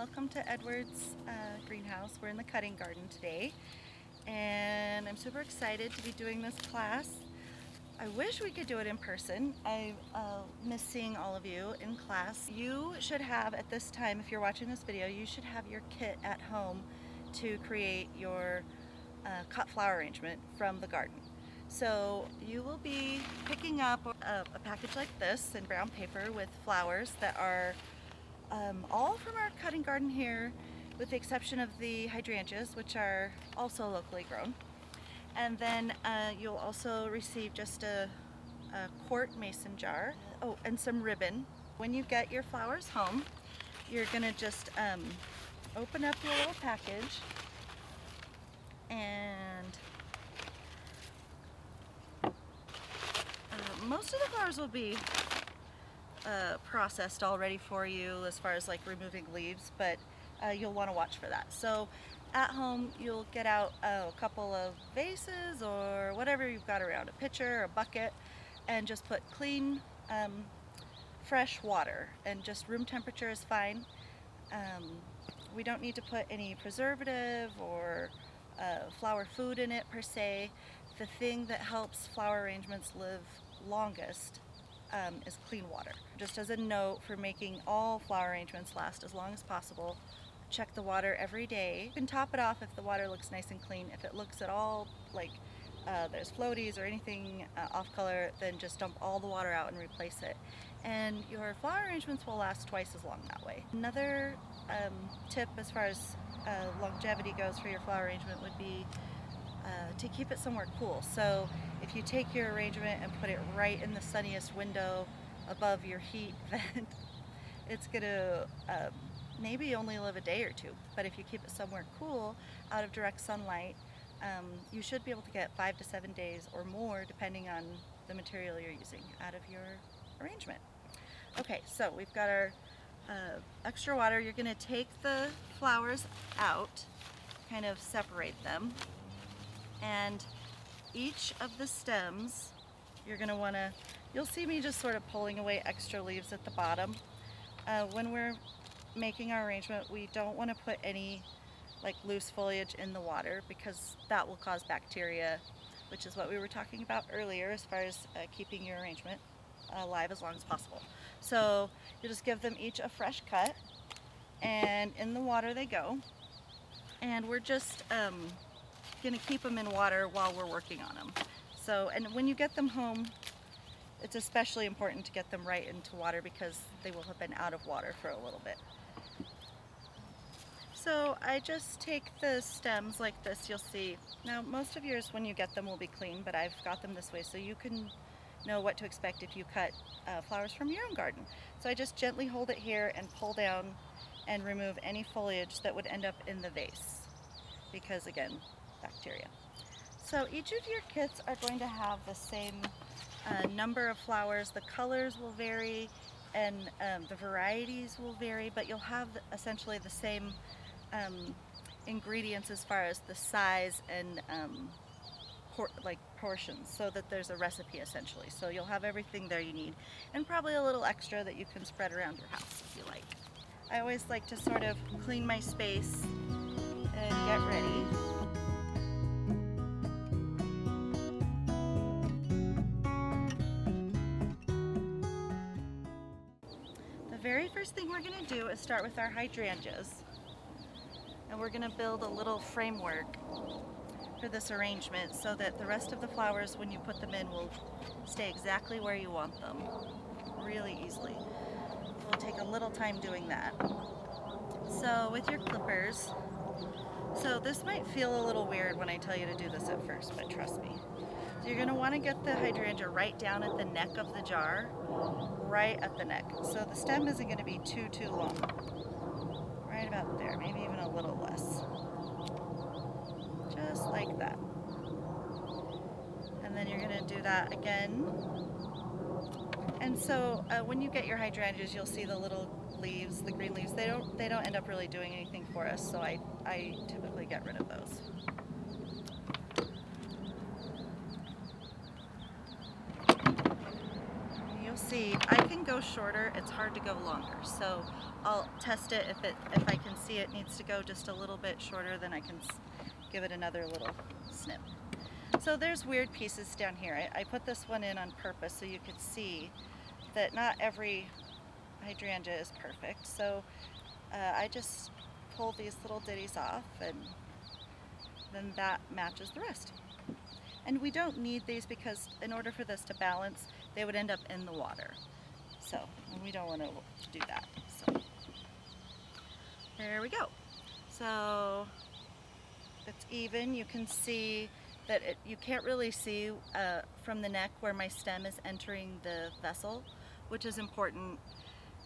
welcome to Edwards Greenhouse. We're in the cutting garden today, and I'm super excited to be doing this class. I wish we could do it in person. I miss seeing all of you in class. You should have, at this time, if you're watching this video, you should have your kit at home to create your cut flower arrangement from the garden. So you will be picking up a package like this in brown paper with flowers that are all from our cutting garden here, with the exception of the hydrangeas, which are also locally grown. And then you'll also receive just a quart mason jar. Oh, and some ribbon. When you get your flowers home, you're gonna just open up your little package, and most of the flowers will be processed already for you as far as like removing leaves, but you'll want to watch for that. So at home you'll get out a couple of vases or whatever you've got around, a pitcher or a bucket, and just put clean fresh water, and just room temperature is fine. We don't need to put any preservative or flower food in it per se. The thing that helps flower arrangements live longest is clean water. Just as a note for making all flower arrangements last as long as possible, check the water every day. You can top it off if the water looks nice and clean. If it looks at all like there's floaties or anything off color, then just dump all the water out and replace it. And your flower arrangements will last twice as long that way. Another tip as far as longevity goes for your flower arrangement would be to keep it somewhere cool. So if you take your arrangement and put it right in the sunniest window above your heat vent, it's gonna maybe only live a day or two. But if you keep it somewhere cool, out of direct sunlight, you should be able to get 5 to 7 days or more, depending on the material you're using, out of your arrangement. Okay, so we've got our extra water. You're gonna take the flowers out, kind of separate them, and each of the stems you're going to want to, you'll see me just sort of pulling away extra leaves at the bottom. When we're making our arrangement, we don't want to put any like loose foliage in the water, because that will cause bacteria, which is what we were talking about earlier as far as keeping your arrangement alive as long as possible. So you just give them each a fresh cut, and in the water they go, and we're just going to keep them in water while we're working on them. So, and when you get them home, it's especially important to get them right into water, because they will have been out of water for a little bit. So I just take the stems like this, you'll see. Now most of yours when you get them will be clean, but I've got them this way so you can know what to expect if you cut flowers from your own garden. So I just gently hold it here and pull down and remove any foliage that would end up in the vase, because again, bacteria. So each of your kits are going to have the same number of flowers. The colors will vary, and the varieties will vary, but you'll have essentially the same ingredients as far as the size and portions, so that there's a recipe essentially. So you'll have everything there you need, and probably a little extra that you can spread around your house if you like. I always like to sort of clean my space and get ready. The very first thing we're going to do is start with our hydrangeas, and we're going to build a little framework for this arrangement so that the rest of the flowers, when you put them in, will stay exactly where you want them really easily. We'll take a little time doing that. So with your clippers, so this might feel a little weird when I tell you to do this at first, but trust me. So you're going to want to get the hydrangea right down at the neck of the jar, right at the neck. So the stem isn't going to be too long. Right about there, maybe even a little less. Just like that. And then you're going to do that again. And so when you get your hydrangeas, you'll see the little leaves, the green leaves. They don't end up really doing anything for us, so I typically get rid of those. You'll see see, I can go shorter. It's hard to go longer. So I'll test it. If I can see it needs to go just a little bit shorter, then I can give it another little snip. So there's weird pieces down here. I put this one in on purpose so you could see that not every hydrangea is perfect. So I just pull these little ditties off, and then that matches the rest. And we don't need these because in order for this to balance, they would end up in the water. So, and we don't want to do that. So there we go. So it's even. You can see that you can't really see from the neck where my stem is entering the vessel, which is important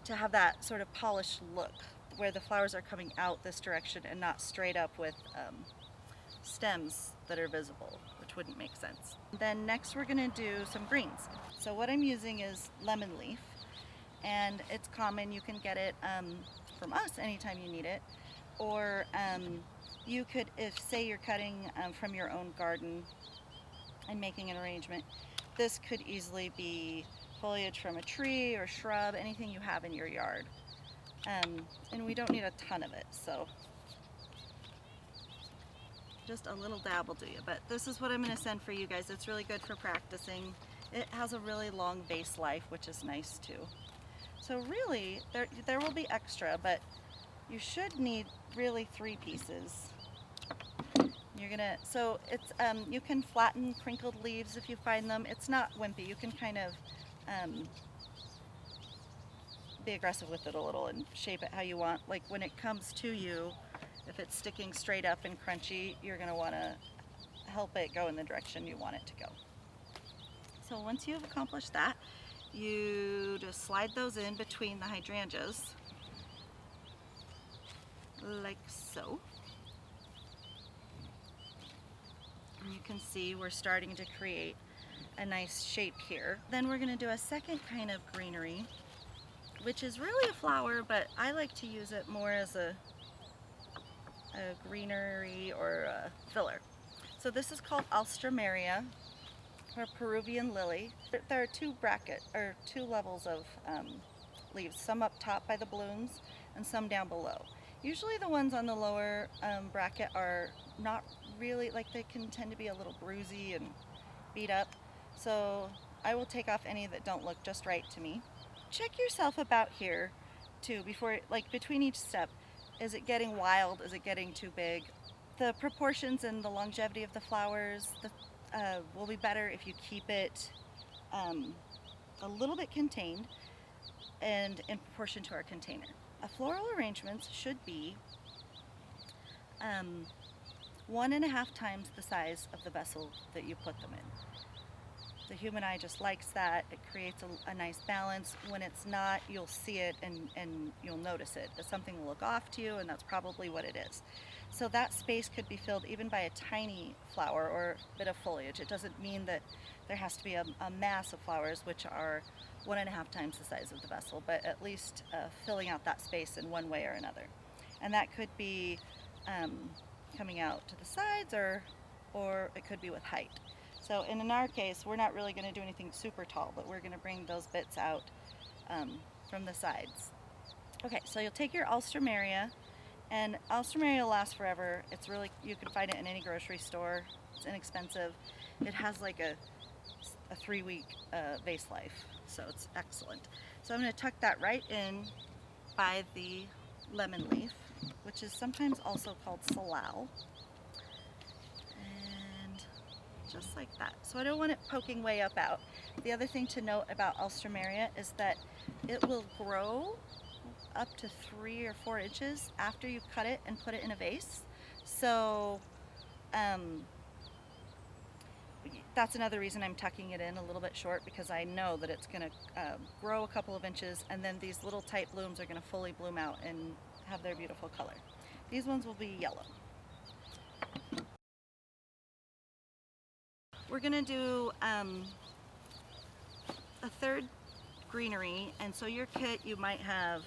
to have that sort of polished look where the flowers are coming out this direction and not straight up with stems that are visible, which wouldn't make sense. Then next we're going to do some greens. So what I'm using is lemon leaf, and it's common. You can get it from us anytime you need it, or you could, if say you're cutting from your own garden and making an arrangement, this could easily be foliage from a tree or shrub, anything you have in your yard. And we don't need a ton of it, so just a little dab will do you. But this is what I'm going to send for you guys. It's really good for practicing. It has a really long vase life, which is nice too. So really, there will be extra, but you should need really 3 pieces. You're gonna, so it's you can flatten crinkled leaves if you find them. It's not wimpy. You can kind of be aggressive with it a little and shape it how you want. Like when it comes to you, if it's sticking straight up and crunchy, you're gonna want to help it go in the direction you want it to go. So once you've accomplished that, you just slide those in between the hydrangeas, like so. And you can see we're starting to create a nice shape here. Then we're going to do a second kind of greenery, which is really a flower, but I like to use it more as a greenery or a filler. So this is called Alstroemeria, or Peruvian lily. There are 2 levels of leaves, some up top by the blooms and some down below. Usually the ones on the lower bracket are not really, like, they can tend to be a little bruisey and beat up. So I will take off any that don't look just right to me. Check yourself about here too, before, like between each step. Is it getting wild? Is it getting too big? The proportions and the longevity of the flowers will be better if you keep it a little bit contained and in proportion to our container. Floral arrangements should be 1.5 times the size of the vessel that you put them in. The human eye just likes that. It creates a nice balance. When it's not, you'll see it and you'll notice it. Something will look off to you, and that's probably what it is. So that space could be filled even by a tiny flower or a bit of foliage. It doesn't mean that there has to be a mass of flowers, which are 1.5 times the size of the vessel, but at least filling out that space in one way or another. And that could be coming out to the sides, or it could be with height. So in our case, we're not really going to do anything super tall, but we're going to bring those bits out from the sides. Okay, so you'll take your Alstroemeria, and Alstroemeria will last forever. It's really, you can find it in any grocery store. It's inexpensive. It has like a 3-week vase life, so it's excellent. So I'm going to tuck that right in by the lemon leaf, which is sometimes also called salal. And just like that. So I don't want it poking way up out. The other thing to note about Alstroemeria is that it will grow up to 3 or 4 inches after you cut it and put it in a vase. So that's another reason I'm tucking it in a little bit short, because I know that it's going to grow a couple of inches, and then these little tight blooms are going to fully bloom out and have their beautiful color. These ones will be yellow. We're going to do a third greenery, and so your kit, you might have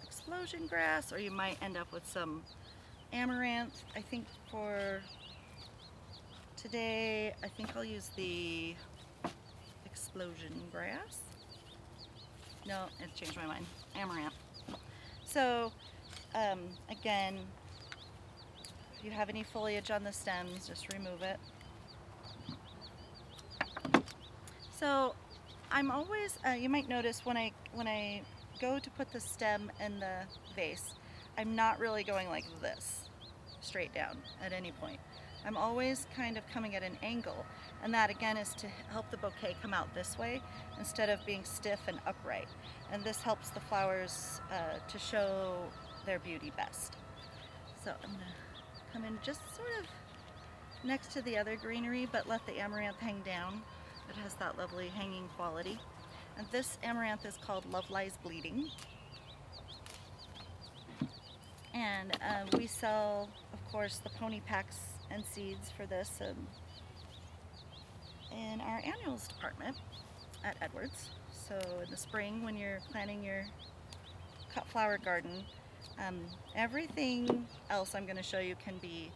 explosion grass, or you might end up with some amaranth. I think for today, I think I'll use the explosion grass. No, it changed my mind. Amaranth. So, again, if you have any foliage on the stems, just remove it. So, I'm always, you might notice when I go to put the stem in the vase, I'm not really going like this, straight down at any point. I'm always kind of coming at an angle, and that again is to help the bouquet come out this way instead of being stiff and upright. And this helps the flowers to show their beauty best. So I'm gonna come in just sort of next to the other greenery, but let the amaranth hang down. It has that lovely hanging quality. And this amaranth is called Love Lies Bleeding. And we sell, of course, the pony packs and seeds for this in our annuals department at Edwards. So in the spring, when you're planning your cut flower garden, everything else I'm going to show you can be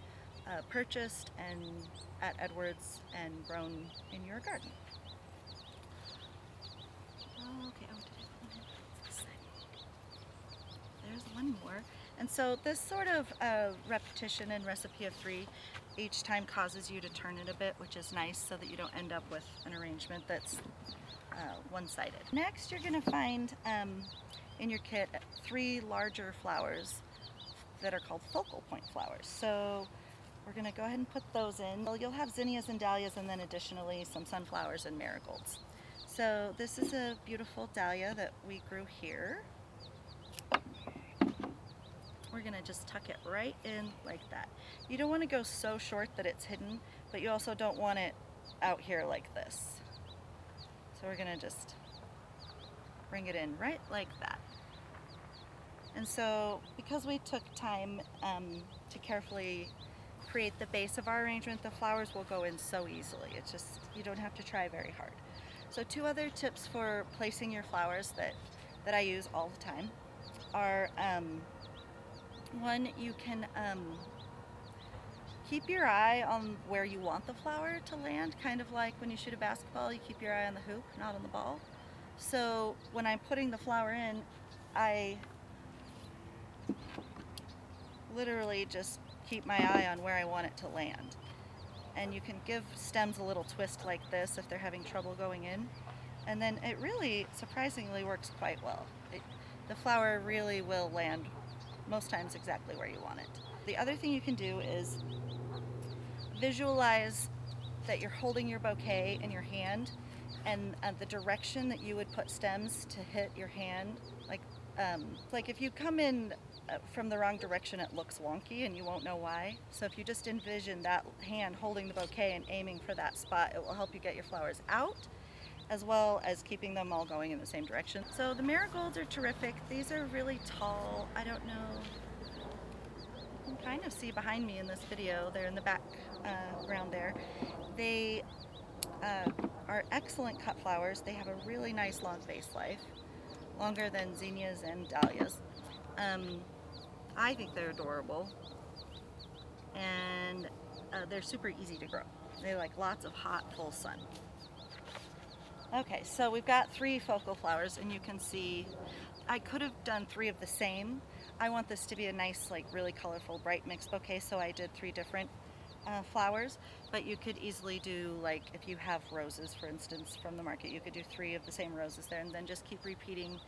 purchased and at Edwards and grown in your garden. Okay, there's one more. And so this sort of repetition and recipe of 3 each time causes you to turn it a bit, which is nice so that you don't end up with an arrangement that's one-sided. Next, you're going to find in your kit 3 larger flowers that are called focal point flowers. So we're going to go ahead and put those in. Well, you'll have zinnias and dahlias and then additionally some sunflowers and marigolds. So this is a beautiful dahlia that we grew here. We're going to just tuck it right in like that. You don't want to go so short that it's hidden, but you also don't want it out here like this. So we're going to just bring it in right like that. And so because we took time to carefully create the base of our arrangement, the flowers will go in so easily. It's just, you don't have to try very hard. So 2 other tips for placing your flowers that I use all the time are one, you can keep your eye on where you want the flower to land, kind of like when you shoot a basketball, you keep your eye on the hoop, not on the ball. So when I'm putting the flower in, I literally just keep my eye on where I want it to land. And you can give stems a little twist like this if they're having trouble going in. And then it really, surprisingly, works quite well. The flower really will land most times exactly where you want it. The other thing you can do is visualize that you're holding your bouquet in your hand and the direction that you would put stems to hit your hand. Like if you come in from the wrong direction, it looks wonky and you won't know why. So if you just envision that hand holding the bouquet and aiming for that spot, it will help you get your flowers out as well as keeping them all going in the same direction. So the marigolds are terrific. These are really tall. I don't know, you can kind of see behind me in this video, they're in the background there. They are excellent cut flowers. They have a really nice long vase life, longer than zinnias and dahlias. I think they're adorable, and they're super easy to grow. They like lots of hot, full sun. Okay, so we've got 3 focal flowers, and you can see I could have done 3 of the same. I want this to be a nice, like really colorful, bright mixed bouquet, so I did 3 different flowers, but you could easily do, like if you have roses, for instance, from the market, you could do 3 of the same roses there and then just keep repeating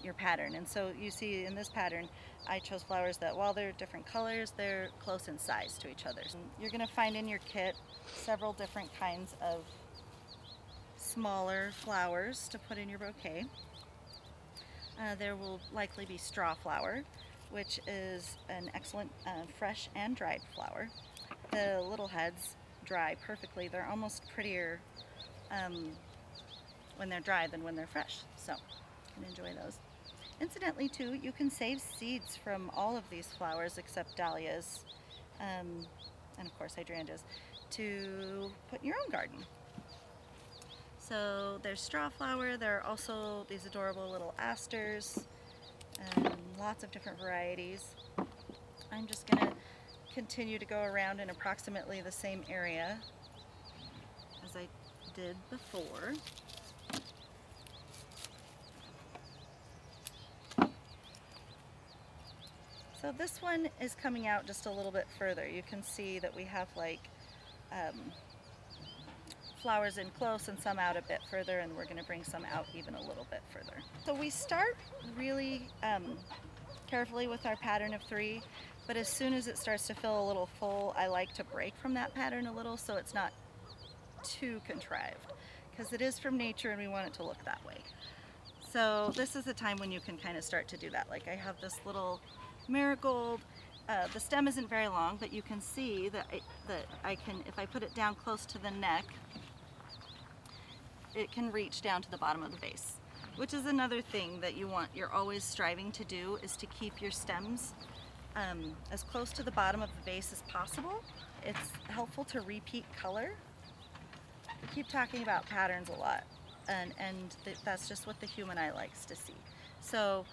your pattern. And so you see in this pattern, I chose flowers that while they're different colors, they're close in size to each other. And you're going to find in your kit several different kinds of smaller flowers to put in your bouquet. There will likely be straw flower, which is an excellent fresh and dried flower. The little heads dry perfectly. They're almost prettier when they're dry than when they're fresh, so you can enjoy those. Incidentally too, you can save seeds from all of these flowers except dahlias and of course hydrangeas to put in your own garden. So there's straw flower, there are also these adorable little asters, lots of different varieties. I'm just going to continue to go around in approximately the same area as I did before. So this one is coming out just a little bit further. You can see that we have like flowers in close and some out a bit further, and we're going to bring some out even a little bit further. So we start really carefully with our pattern of 3, but as soon as it starts to feel a little full, I like to break from that pattern a little so it's not too contrived, because it is from nature and we want it to look that way. So this is the time when you can kind of start to do that. Like I have this little marigold. The stem isn't very long, but you can see that I can, if I put it down close to the neck, it can reach down to the bottom of the vase, which is another thing that you're always striving to do, is to keep your stems as close to the bottom of the vase as possible. It's helpful to repeat color. We keep talking about patterns a lot, and that's just what the human eye likes to see. So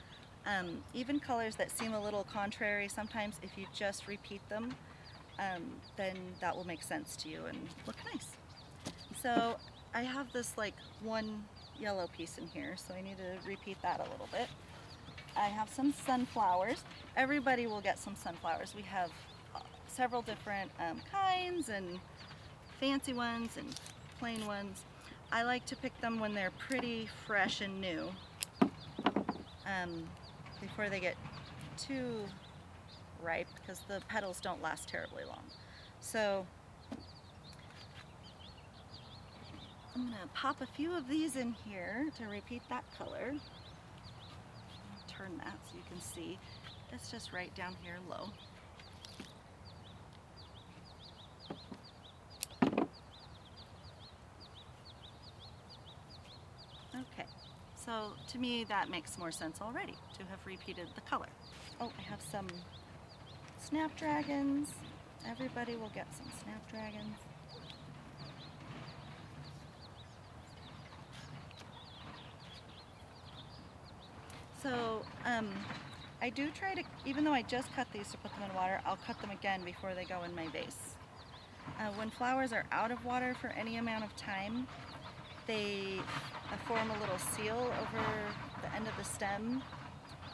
even colors that seem a little contrary, sometimes if you just repeat them, then that will make sense to you and look nice. So I have this like one yellow piece in here, so I need to repeat that a little bit. I have some sunflowers. Everybody will get some sunflowers. We have several different kinds, and fancy ones and plain ones. I like to pick them when they're pretty fresh and new, before they get too ripe, because the petals don't last terribly long. So I'm going to pop a few of these in here to repeat that color. Turn that so you can see. It's just right down here low. Okay, so to me that makes more sense already to have repeated the color. Oh, I have some snapdragons. Everybody will get some snapdragons. So I do try to, even though I just cut these to put them in water, I'll cut them again before they go in my vase. When flowers are out of water for any amount of time, they form a little seal over the end of the stem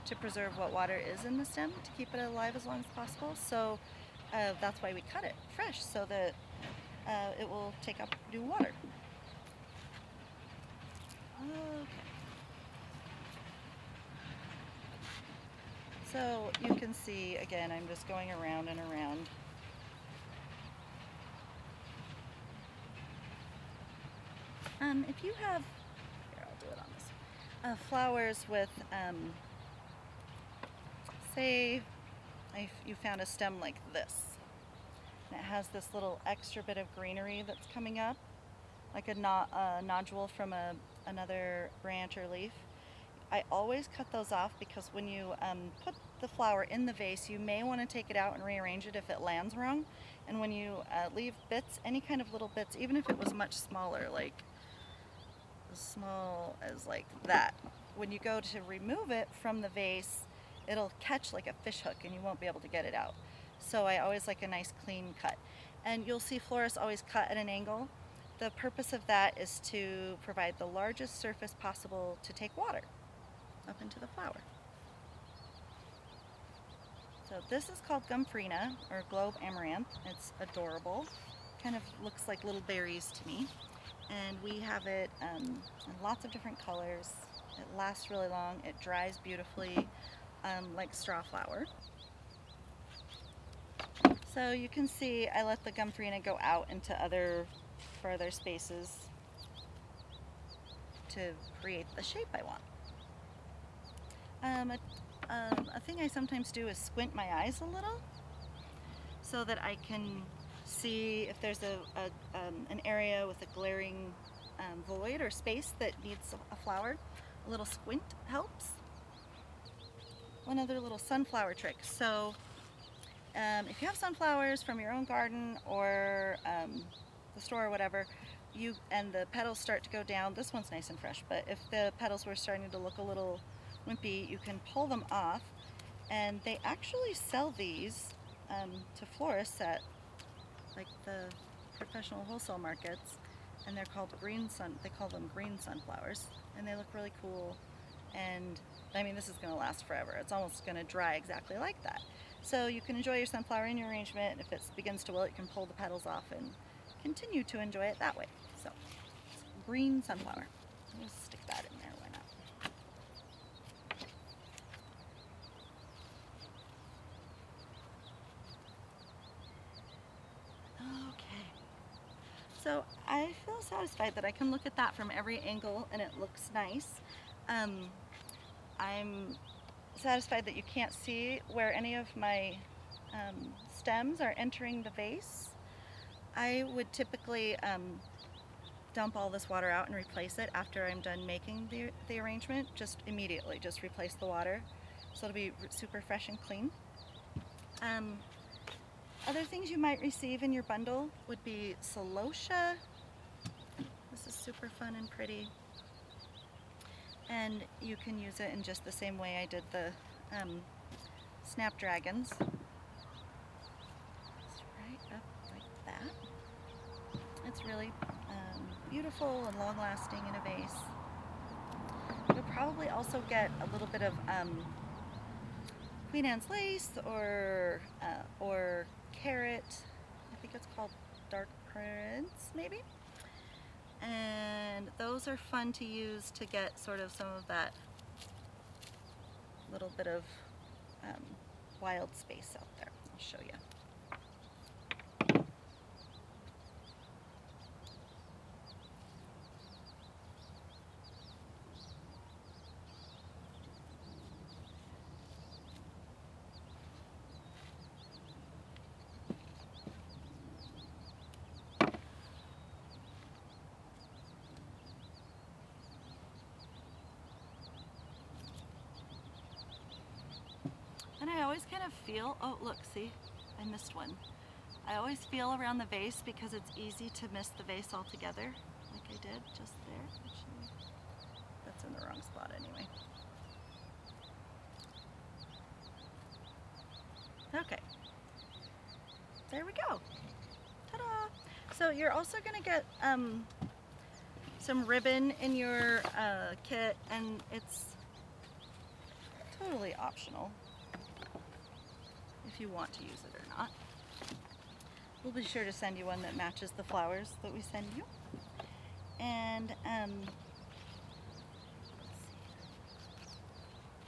to preserve what water is in the stem, to keep it alive as long as possible. So that's why we cut it fresh, so that it will take up new water. Okay. So you can see, again, I'm just going around and around. If you have, here, I'll do it on this, flowers with, say, you found a stem like this, and it has this little extra bit of greenery that's coming up, like a nodule from another branch or leaf. I always cut those off, because when you put the flower in the vase, you may want to take it out and rearrange it if it lands wrong. And when you leave bits, any kind of little bits, even if it was much smaller, like as small as like that, when you go to remove it from the vase, it'll catch like a fish hook and you won't be able to get it out. So I always like a nice clean cut. And you'll see florists always cut at an angle. The purpose of that is to provide the largest surface possible to take water up into the flower. So this is called Gomphrena, or globe amaranth. It's adorable. Kind of looks like little berries to me. And we have it in lots of different colors. It lasts really long. It dries beautifully, like straw flower. So you can see I let the Gomphrena go out into other further spaces to create the shape I want. A thing I sometimes do is squint my eyes a little so that I can see if there's an area with a glaring void or space that needs a flower. A little squint helps. One other little sunflower trick. So if you have sunflowers from your own garden or the store or whatever, and the petals start to go down, this one's nice and fresh, but if the petals were starting to look a little wimpy, you can pull them off, and they actually sell these to florists at like the professional wholesale markets, and they're called they call them green sunflowers, and they look really cool. And I mean, this is going to last forever. It's almost going to dry exactly like that. So you can enjoy your sunflower in your arrangement. If it begins to wilt, you can pull the petals off and continue to enjoy it that way. So, green sunflower. Just stick that in there, why not? Okay. So I feel satisfied that I can look at that from every angle and it looks nice. I'm satisfied that you can't see where any of my stems are entering the vase. I would typically dump all this water out and replace it after I'm done making the arrangement. Just immediately, just replace the water. So it'll be super fresh and clean. Other things you might receive in your bundle would be celosia. This is super fun and pretty. And you can use it in just the same way I did the snapdragons. It's right up like that. It's really beautiful and long-lasting in a vase. You'll probably also get a little bit of Queen Anne's lace or carrot. I think it's called dark currants, maybe. And those are fun to use to get sort of some of that little bit of wild space out there. I'll show you. And I always kind of feel, oh look, see, I missed one. I always feel around the vase because it's easy to miss the vase altogether, like I did just there. Actually, that's in the wrong spot anyway. Okay, there we go. Ta-da! So you're also gonna get some ribbon in your kit, and it's totally optional if you want to use it or not. We'll be sure to send you one that matches the flowers that we send you. And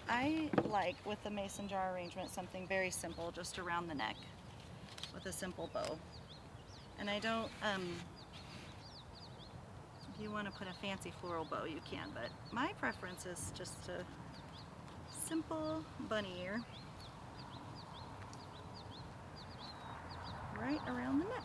I like, with the mason jar arrangement, something very simple, just around the neck with a simple bow. And I don't, if you want to put a fancy floral bow, you can, but my preference is just a simple bunny ear right around the neck.